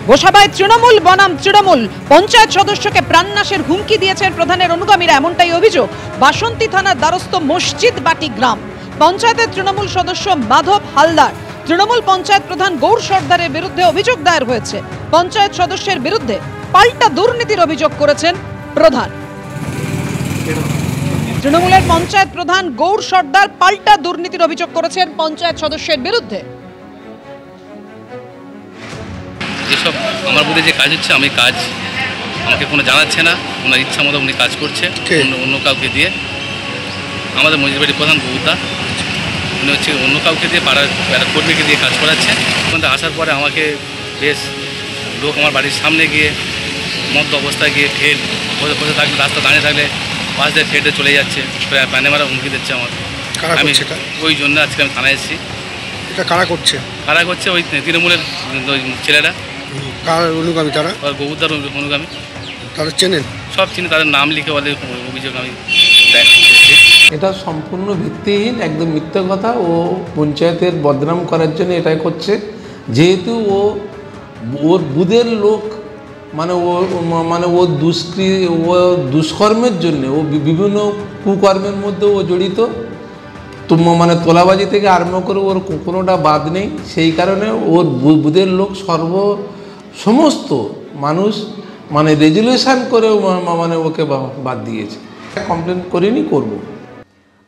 গোসাবায় তৃণমূল বনাম তৃণমূল পঞ্চায়েত সদস্যকে প্রাণনাশের হুমকি দিয়েছেন প্রধানের অনুগামীরা, এমনটাই অভিযোগ। বাসন্তী থানার দ্বারস্থ মসজিদ বাটি গ্রাম পঞ্চায়েতের তৃণমূল সদস্য মাধব হালদার, তৃণমূল পঞ্চায়েত প্রধান গৌর সর্দারের বিরুদ্ধে অভিযোগ দায়ের হয়েছে। পঞ্চায়েত সদস্যের বিরুদ্ধে পাল্টা দুর্নীতির অভিযোগ করেছেন প্রধান। তৃণমূলের পঞ্চায়েত প্রধান গৌর সর্দার পাল্টা দুর্নীতির অভিযোগ করেছেন পঞ্চায়েত সদস্যের বিরুদ্ধে। যেসব আমার বুঝে যে কাজ হচ্ছে, আমি কাজ আমাকে কোনো জানাচ্ছে না, ওনার ইচ্ছা মতো উনি কাজ করছে অন্য কাউকে দিয়ে। আমাদের মসজিদবাড়ির প্রধান গৌরদা উনি হচ্ছে অন্য কাউকে দিয়ে পাড়ার কর্মীকে দিয়ে কাজ করাচ্ছে। ওখানে আসার পরে আমাকে বেশ লোক আমার বাড়ির সামনে গিয়ে মদ্য অবস্থায় গিয়ে ঠেল বসে থাকলে, রাস্তা দাঁড়িয়ে থাকলে পাশ দিয়ে ঠেটে চলে যাচ্ছে, প্যানে মারা হুমকি দিচ্ছে আমার। আমি ওই জন্য আজকে আমি থানায় এসেছি। এটা কারা করছে? ওই তৃণমূলের ছেলেরা। কার অনুগামী তারা? গৌরদার অনুগামী। তারা চেনেন? সব চিনি, তাদের নাম লিখে বলে অভিযোগ আমি দেখছি। এটা সম্পূর্ণ ভিত্তিহীন, একদম মিথ্যে কথা। ও পঞ্চায়েতের বদনাম করার জন্য এটাই করছে। যেহেতু ওর বুধের লোক, ও দুষ্কর্মের জন্য, ও বিভিন্ন কুকর্মের মধ্যে ও জড়িত। তোলাবাজি থেকে আরম্ভ করে ওর কোনোটা বাদ নেই। সেই কারণে ওর বুধের লোক সমস্ত মানুষ রেজুলেশন করে ওকে বাদ দিয়েছে। কমপ্লেন করিনি, করব।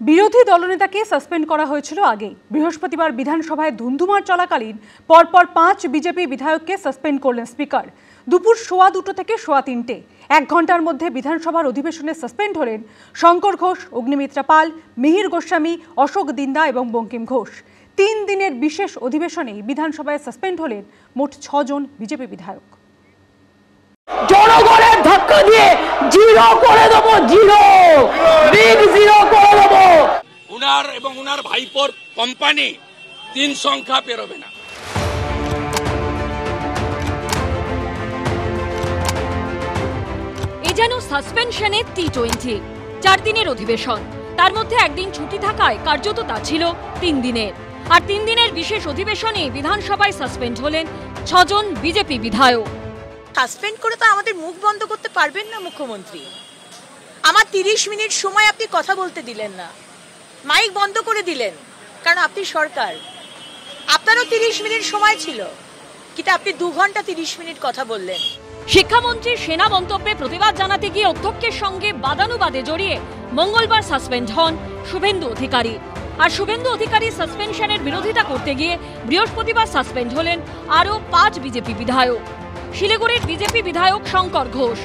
বিরোধী দলনেতাকে সাসপেন্ড করা হয়েছিল আগে। বৃহস্পতিবার বিধানসভায় ধুন্ধুমার চলাকালীন পরপর 5 বিজেপি বিধায়ককে সাসপেন্ড করলেন স্পিকার। দুপুর 2:15 থেকে 3:15 1 ঘন্টার মধ্যে বিধানসভার অধিবেশনে সাসপেন্ড হলেন শঙ্কর ঘোষ, অগ্নিমিত্রা পাল, মিহির গোস্বামী, অশোক দিন্দা এবং বঙ্কিম ঘোষ। 3 দিনের বিশেষ অধিবেশনেই বিধানসভায় সাসপেন্ড হলেন মোট 6 জন বিজেপি বিধায়ক। জনগণের ধাক্কা দিয়ে জিরো করে দেবো, বিগ জিরো করে দেবো। উনার এবং উনার ভাইপোর কোম্পানি 3 সংখ্যা পেরোবে না। এ যেন সাসপেনশনে T20। 4 দিনের অধিবেশন, তার মধ্যে একদিন ছুটি থাকায় কার্যত তা ছিল 3 দিনের। আর 3 দিনের বিশেষ অধিবেশনে বিধানসভায় সাসপেন্ড হলেন 6 জন বিজেপি বিধায়ক। সাসপেন্ড করে তো আমাদের মুখ বন্ধ করতে পারবেন না মুখ্যমন্ত্রী। আমার 30 মিনিট সময় আপনি কথা বলতে দিলেন না, মাইক বন্ধ করে দিলেন, কারণ আপনি সরকার। আপনারও 30 মিনিট সময় ছিল, কিন্তু আপনি 2 ঘন্টা 30 মিনিট কথা বললেন। শিক্ষামন্ত্রীর সেনা মন্তব্যে প্রতিবাদ জানাতে গিয়ে অধ্যক্ষের সঙ্গে বাদানুবাদে জড়িয়ে মঙ্গলবার সাসপেন্ড হন শুভেন্দু অধিকারী। আর শুভেন্দু অধিকারী সাসপেনশনের বিরোধিতা করতে গিয়ে বৃহস্পতিবার সাসপেন্ড হলেন আরও 5 বিজেপি বিধায়ক। শিলিগুড়ির বিজেপি বিধায়ক শঙ্কর ঘোষ,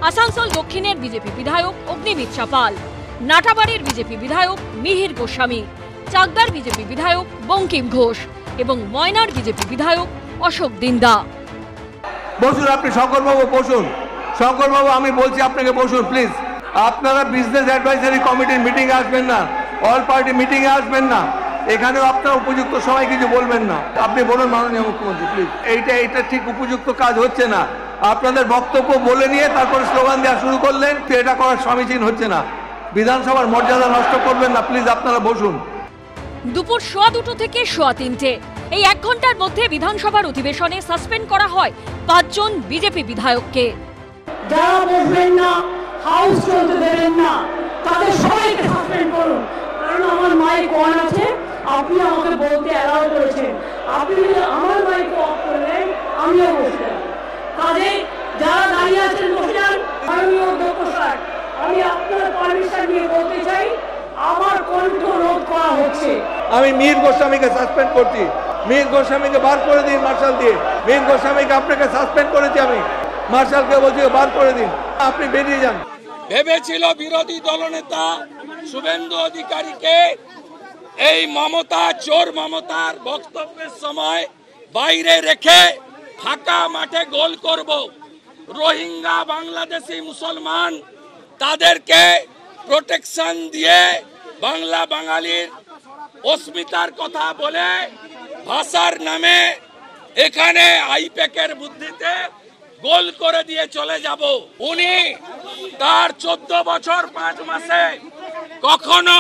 আসানসোল দক্ষিণের বিজেপি বিধায়ক অগ্নিমিত্রা পাল, নাটাবাড়ির বিজেপি বিধায়ক মিহির গোস্বামী, চাকদার বিজেপি বিধায়ক বঙ্কিম ঘোষ এবং ময়নার বিজেপি বিধায়ক অশোক দিন্দা। বসুন আপনি, শঙ্করবাবু বসুন। শঙ্করবাবু, আমি বলছি আপনাকে বসুন প্লিজ। আপনারা বিজনেস অ্যাডভাইজারি কমিটির মিটিং আসবেন না, অল পার্টি মিটিং এ আসবেন না। এখানেও আপনার উপযুক্ত সময় কিছু বলবেন না। আপনি বলুন মাননীয় মুখ্যমন্ত্রী প্লিজ, এইটা ঠিক উপযুক্ত কাজ হচ্ছে না। আপনাদের বক্তব্য বলে নিয়ে তারপরে স্লোগান দেওয়া শুরু করলেন, এটা করার সমীচীন হচ্ছে না। বিধানসভার মর্যাদা নষ্ট করবেন না প্লিজ, আপনারা বসুন। দুপুর 2:15 থেকে 3:15 এই 1 ঘন্টার মধ্যে বিধানসভার অধিবেশনে সাসপেন্ড করা হয় 5 জন বিজেপি বিধায়ককে। যারা বসবেন না, হাউস চলতে দেবেন না, তাদের সবাইকে সাসপেন্ড করুন। কারণ আমার মাইক অন আছে, আপনি আমাকে বলতে অ্যালাউ করেছেন। আপনি যদি আমার মাইক অফ করলেন, আমিও বসে যাব। কাজে যারা দাঁড়িয়ে আছেন বসে যান। মাননীয় অধ্যক্ষ স্যার, আমি আপনার পারমিশন নিয়ে বলতে চাই, আমার কণ্ঠ রোধ করা হচ্ছে। আমি মিহির গোস্বামীকে সাসপেন্ড করছি। মিহির গোস্বামীকে বার করে দিন মার্শাল দিয়ে। মিহির গোস্বামীকে আপনাকে সাসপেন্ড করেছি আমি, মার্শালকে বলছি বার করে দিন, আপনি বেরিয়ে যান। ভেবেছিল বিরোধী দলনেতা শুভেন্দু অধিকারীকে এই চোর মমতার বক্তব্যের সময় বাইরে রেখে ফাঁকা মাঠে গোল করব। রোহিঙ্গা বাংলাদেশি মুসলমান, তাদেরকে প্রোটেকশন দিয়ে বাংলা বাঙালির অস্মিতার কথা বলে ভাষার নামে এখানে আইপ্যাকের বুদ্ধিতে গোল করে দিয়ে চলে যাব। উনি তার 14 বছর 5 মাসে কখনো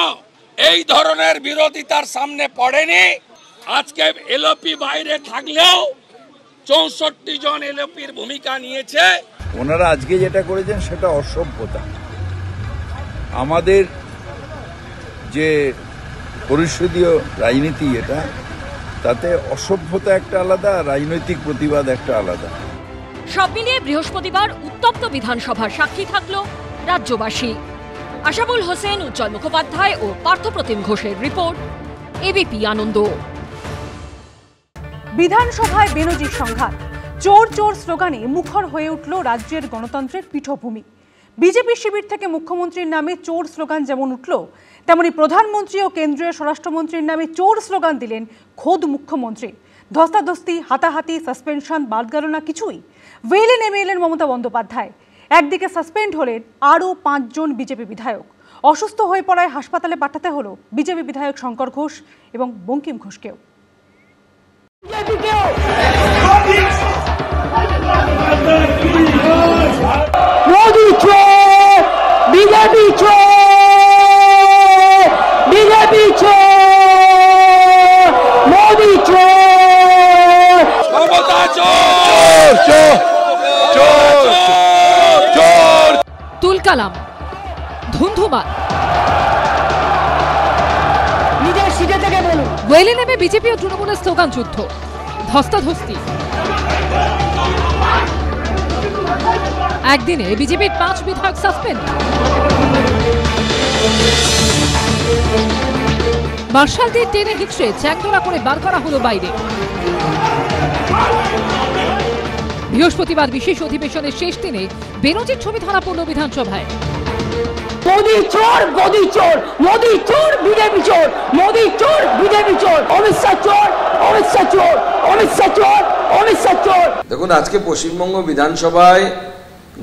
এই ধরনের বিরোধিতার সামনে পড়েনি। আজকে এলওপি বাইরে থাকলেও 64 জন এলওপির ভূমিকা নিয়েছে। ওনারা আজকে যেটা করেছেন সেটা অসভ্যতা। আমাদের যে পরিষদীয় রাজনীতি এটা, তাতে অসভ্যতা একটা আলাদা, রাজনৈতিক প্রতিবাদ একটা আলাদা। সব মিলিয়ে বৃহস্পতিবার উত্তপ্ত বিধানসভার সাক্ষী থাকল রাজ্যবাসী। আশাবুল হোসেন, উজ্জ্বল মুখোপাধ্যায় ও পার্থপ্রতিম ঘোষের রিপোর্ট, এবিপি আনন্দ। বিধানসভায় বেনজির সংঘাত, চোর চোর স্লোগানে মুখর হয়ে উঠল রাজ্যের গণতন্ত্রের পীঠভূমি। বিজেপি শিবির থেকে মুখ্যমন্ত্রীর নামে চোর স্লোগান যেমন উঠল, তেমনি প্রধানমন্ত্রী ও কেন্দ্রীয় স্বরাষ্ট্রমন্ত্রীর নামে চোর স্লোগান দিলেন খোদ মুখ্যমন্ত্রী। ধস্তাধস্তি, হাতাহাতি, সাসপেনশন বাদ গেল না কিছুই। ওয়েলে নেমে এলেন মমতা বন্দ্যোপাধ্যায়। একদিকে সাসপেন্ড হলেন আরও 5 জন বিজেপি বিধায়ক। অসুস্থ হয়ে পড়ায় হাসপাতালে পাঠাতে হলো বিজেপি বিধায়ক শঙ্কর ঘোষ এবং বঙ্কিম ঘোষকেও। মোদি চোর, বিজেপি চোর, বিজেপি চোর, মোদি চোর, মমতা চোর, চোর, চোর, চোর। তুলকালাম, ধুন্ধুমার, নিজের সিটে থেকে বলুন। ওয়েলে নেমে বিজেপি ও তৃণমূলের স্লোগান যুদ্ধ, ধস্তাধস্তি। একদিনে বিজেপির 5 বিধায়ক সাসপেন্ড। মার্শাল দিয়ে টেনে হিচড়ে চ্যাংদোলা করে বার করা হলো বাইরে। বৃহস্পতিবার বিশেষ অধিবেশনের শেষ দিনে বেনজির ছবি ধরা পড়ল বিধানসভায়। মোদি চোর, মোদি চোর, মোদি চোর, বিজেপি চোর, মোদি চোর, বিজেপি চোর, অমিত শাহ চোর, অমিত শাহ চোর, অমিত শাহ চোর, অমিত শাহ চোর। দেখুন, আজকে পশ্চিমবঙ্গ বিধানসভায়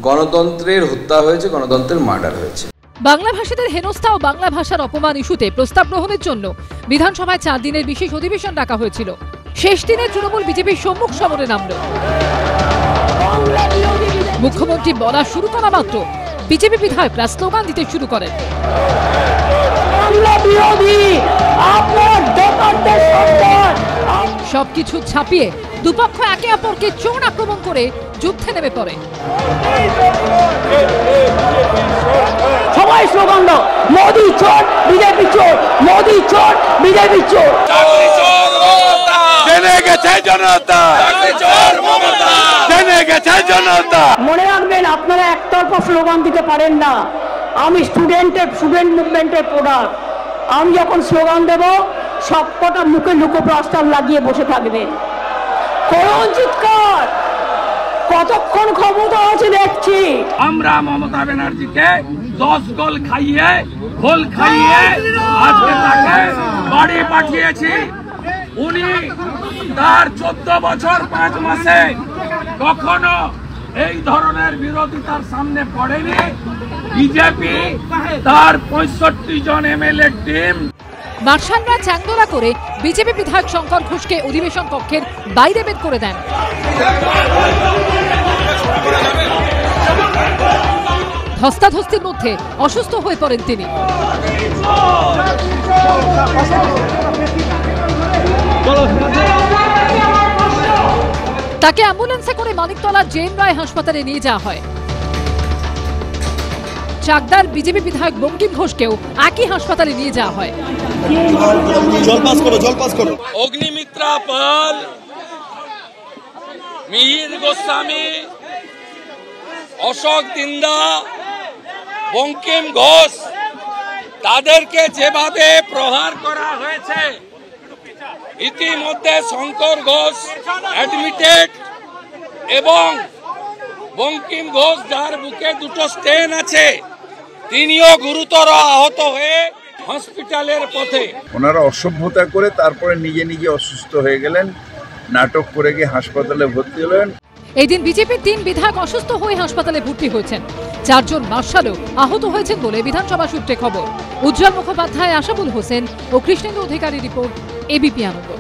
গণতন্ত্রের হত্যা হয়েছে, গণতন্ত্রের মার্ডার হয়েছে। বাংলা ভাষীদের হেনস্থা ও বাংলা ভাষার অপমান ইস্যুতে প্রস্তাব গ্রহণের জন্য বিধানসভায় 4 দিনের বিশেষ অধিবেশন ডাকা হয়েছিল। শেষ দিনে তৃণমূল বিজেপির সম্মুখ সমরে নামল। মুখ্যমন্ত্রী বলা শুরু করা মাত্র বিজেপি বিধায়করা স্লোগান দিতে শুরু করেন। সবকিছু ছাপিয়ে দুপক্ষ একে অপরকে চোর আক্রমণ করে যুদ্ধে নেমে পড়ে। সবাই স্লোগান দাও, মোদি চোর, বিজেপি চোর, মোদি চোর, বিজেপি চোর। মনে রাখবেন, আপনারা একতরফা স্লোগান দিতে পারেন না। আমি স্টুডেন্ট মুভমেন্টের প্রোডাক্ট। আমি যখন স্লোগান দেব, সবকটা মুখে লুকোপ্লাস্টার লাগিয়ে বসে থাকবেন। করুন চিৎকার, কতক্ষণ ক্ষমতা আছে দেখছি। আমরা মমতা ব্যানার্জিকে 10 গোল খাইয়ে, গোল খাইয়ে আজকে তাকে বাড়ি পাঠিয়েছি। উনি তার 14 বছর 5 মাসে কখনো এই ধরনের বিরোধিতার সামনে পড়েনি। বিজেপি তার 65 জন এমএলএ টিম। মার্শালরা চ্যাংদোলা করে বিজেপি বিধায়ক শঙ্কর ঘোষকে অধিবেশন কক্ষের বাইরে বের করে দেন। ধস্তাধস্তির মধ্যে অসুস্থ হয়ে পড়েন তিনি। তাকে অ্যাম্বুলেন্সে করে মানিকতলার জেএন রায় হাসপাতালে নিয়ে যাওয়া হয়। চাকদার বিজেপি বিধায়ক বঙ্কিম ঘোষকেও একই হাসপাতালে নিয়ে যাওয়া হয়। অগ্নিমিত্রা পাল, মিহির গোস্বামী, অশোক দিন্দা, বঙ্কিম ঘোষ, তাদেরকে যেভাবে প্রহার করা হয়েছে, ইতিমধ্যে শঙ্কর ঘোষ অ্যাডমিটেড এবং বঙ্কিম ঘোষ, যার বুকে 2টো স্টেন আছে, তিনিও গুরুতর আহত হয়ে হসপিটালের পথে। ওনারা অসভ্যতা করে তারপরে নিজে নিজে অসুস্থ হয়ে গেলেন, নাটক করে গিয়ে হাসপাতালে ভর্তি হলেন। এদিন বিজেপির 3 বিধায়ক অসুস্থ হয়ে হাসপাতালে ভর্তি হয়েছেন। 4 জন মার্শালও আহত হয়েছেন বলে বিধানসভা সূত্রে খবর। উজ্জ্বল মুখোপাধ্যায়, আশাবুল হোসেন ও কৃষ্ণেন্দু অধিকারী রিপোর্ট, এবিপি আনন্দ।